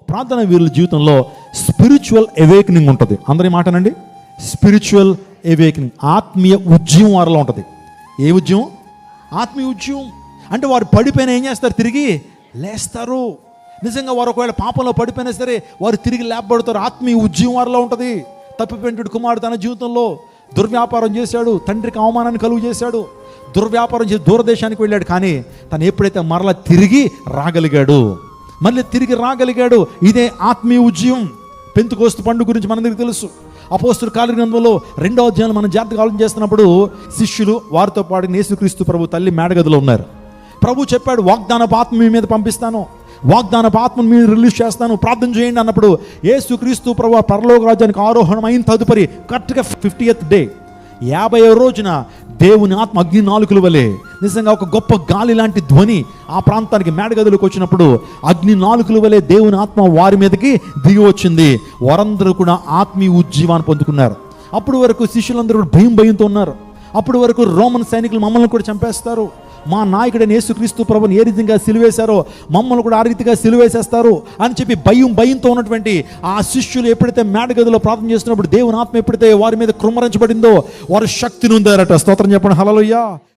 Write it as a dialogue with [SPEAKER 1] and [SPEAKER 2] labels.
[SPEAKER 1] ప్రార్థన వీరుల జీవితంలో స్పిరిచువల్ అవేకనింగ్ ఉంటుంది. అందరి మాటనండి, స్పిరిచువల్ అవేకనింగ్, ఆత్మీయ ఉద్యమం వారిలో ఉంటుంది. ఏ ఉద్యమం? ఆత్మీయ ఉద్యమం. అంటే వారు పడిపోయినా ఏం చేస్తారు? తిరిగి లేస్తారు. నిజంగా వారు ఒకవేళ పాపంలో పడిపోయినా సరే వారు తిరిగి లేపబడతారు. ఆత్మీయ ఉద్యమం వారిలో ఉంటుంది. తప్పిపోయినటువంటి కుమారుడు తన జీవితంలో దుర్వ్యాపారం చేశాడు, తండ్రికి అవమానాన్ని కలుగు చేశాడు, దుర్వ్యాపారం చేసి దూరదేశానికి వెళ్ళాడు. కానీ తను ఎప్పుడైతే మరలా తిరిగి రాగలిగాడు, ఇదే ఆత్మీయ ఉద్యమం. పెంతెకోస్తు పండుగ గురించి మనందరికీ తెలుసు. అపోస్తలుల కార్యగ్రంథంలో 2వ అధ్యాయం మనం జాగ్రత్తగా ఆలోచన చేస్తున్నప్పుడు శిష్యులు వారితో పాటు యేసుక్రీస్తు ప్రభు తల్లి మేడగదిలో ఉన్నారు. ప్రభు చెప్పాడు, వాగ్దానపు ఆత్మ మీ మీద పంపిస్తాను, వాగ్దానపు ఆత్మను మీరు రిలీజ్ చేస్తాను, ప్రార్థన చేయండి అన్నప్పుడు యేసుక్రీస్తు ప్రభు పరలోక రాజ్యానికి ఆరోహణం అయిన తదుపరి కరెక్ట్గా 50th డే, 50వ రోజున దేవుని ఆత్మ అగ్ని నాలుకల వలె నిజంగా ఒక గొప్ప గాలి లాంటి ధ్వని ఆ ప్రాంతానికి మేడగదిలోకి వచ్చినప్పుడు అగ్ని నాలుకల వలె దేవుని ఆత్మ వారి మీదకి దిగి వచ్చింది. వారందరూ కూడా ఆత్మీయ ఉజ్జీవాన్ని పొందుకున్నారు. అప్పుడు వరకు శిష్యులందరూ భయంతో ఉన్నారు. అప్పుడు వరకు రోమన్ సైనికులు మమ్మల్ని కూడా చంపేస్తారు, మా నాయకుడైన యేసుక్రీస్తు ప్రభుని ఏ రీతిగా సిలువేశారో మమ్మల్ని కూడా ఆ రీతిగా సిలువేసేస్తారు అని చెప్పి భయంతో ఉన్నటువంటి ఆ శిష్యులు ఎప్పుడైతే మేడగదిలో ప్రార్థన చేస్తున్నప్పుడు దేవుని ఆత్మ ఎప్పుడైతే వారి మీద కృమ్మరించబడిందో వారు శక్తిని పొందారట. స్తోత్రం చెప్పండి, హల్లెలూయా.